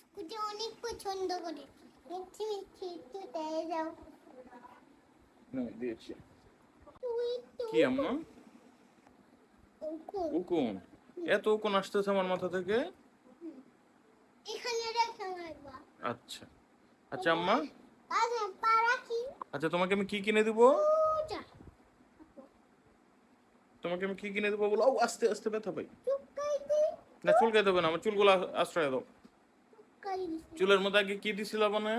Scooty অনেক পছন্দ করে। মিষ্টি মিষ্টি একটু দিয়ে যাও। না দিয়েছি। তুই কি আম্মা? উকুন? এত উকুন আসতেছে আমার মাথা থেকে? এখানে রেখে মারবা। আচ্ছা আচ্ছা আম্মা, আচ্ছা পারা কি? আচ্ছা তোমাকে আমি কি কিনে দিব? যা তোমাকে আমি কি কিনে দেবো বলো? ও আস্তে আস্তে ব্যথা পাই। চুপকাই দে। না চুলকাই দেবে না, আমার চুলগুলো আশ্রয় দাও। চুপকাই দিছি। চুলের মধ্যে আগে কি দিছিল মানে?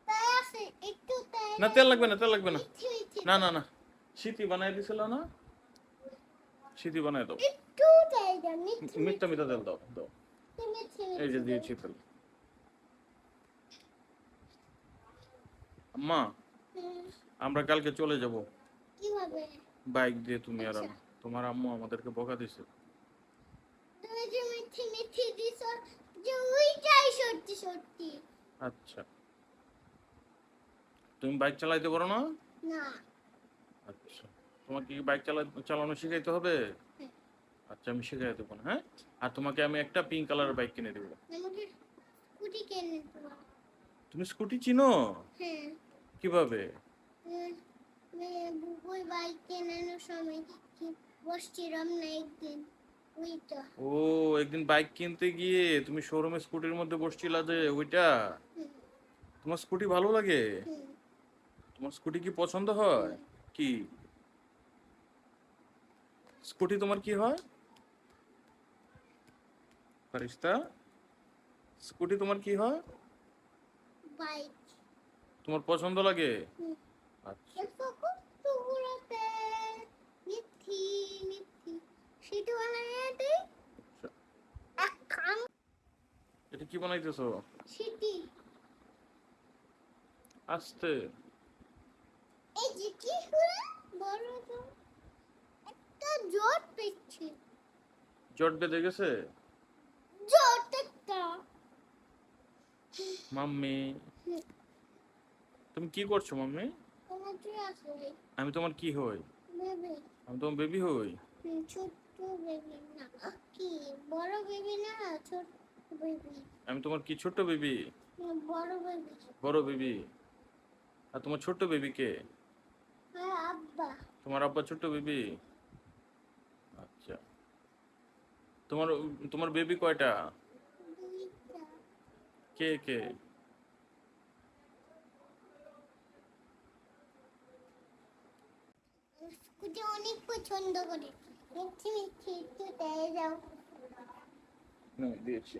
তাই আছে একটু তাই। না তেল লাগবে না, তেল লাগবে না। মিষ্টি মিষ্টি না না না, সিটি বানাই দিছিল না? সিটি বানাই দাও। একটু তাই দাও। মিষ্টি মিথ্যা মিথ্যা তেল দাও দাও। মিষ্টি এই যে দিয়েছি তেল। আম্মা আমরা কালকে চলে যাব কিভাবে? বাইক দিয়ে, তুমি আর আমি। তোমার আম্মু আমাদেরকে বকা দিছে। তুমি যে মিষ্টি মিষ্টি দিছো যে ওইটাই সত্যি সত্যি। আচ্ছা তুমি বাইক চালাইতে পারো না? না। আচ্ছা তোমাকে কি বাইক চালানো শিখাইতে হবে? আচ্ছা আমি শিখাই দেবো না, হ্যাঁ? আর তোমাকে আমি একটা পিঙ্ক কালারের বাইক কিনে দেবো। আমাকে স্কুটি কিনে দেবো। তুমি স্কুটি চিনো? হ্যাঁ। কিভাবে? বুবুই বাইক কেনানোর সময় কি বসছিলাম না একদিন ওইটা। ও একদিন বাইক কিনতে গিয়ে তুমি শোরুমে স্কুটির মধ্যে বসছিলা যে ওইটা? তোমার স্কুটি ভালো লাগে? তোমার স্কুটি কি পছন্দ হয়? কি স্কুটি তোমার কি হয় ফারিস্তা? স্কুটি তোমার কি হয়? বাইক। তোমার পছন্দ লাগে? আচ্ছা দেখো খুব টুকরোতে মিথি মিথি সেটা বানায় দে। এক খান এটা কি বানাইতেছো? সিটি। আস্তে। এই যে কি হলো বড় তো একটা জট পেয়েছি। জট বেঁধে গেছে? জট একটা। মাম্মি তুমি কি করছো মাম্মি? তোমার কি আছে? আমি তোমার কি হই? বেবি। আমি তোমার বেবি হই? ছোট্ট বেবি না কি বড় বেবি না ছোট বেবি। আমি তোমার কি ছোট্ট বেবি? বড় বেবি। বড় বেবি? আর তোমার ছোট্ট বেবি কে? হ্যাঁ আব্বা। তোমার আব্বা ছোট্ট বেবি? আচ্ছা তোমার তোমার বেবি কয়টা? দুইটা। কে কে? স্কুটি অনেক পছন্দ করে। মিষ্টি মিষ্টি একটু দিয়ে যাও। না দিয়েছি।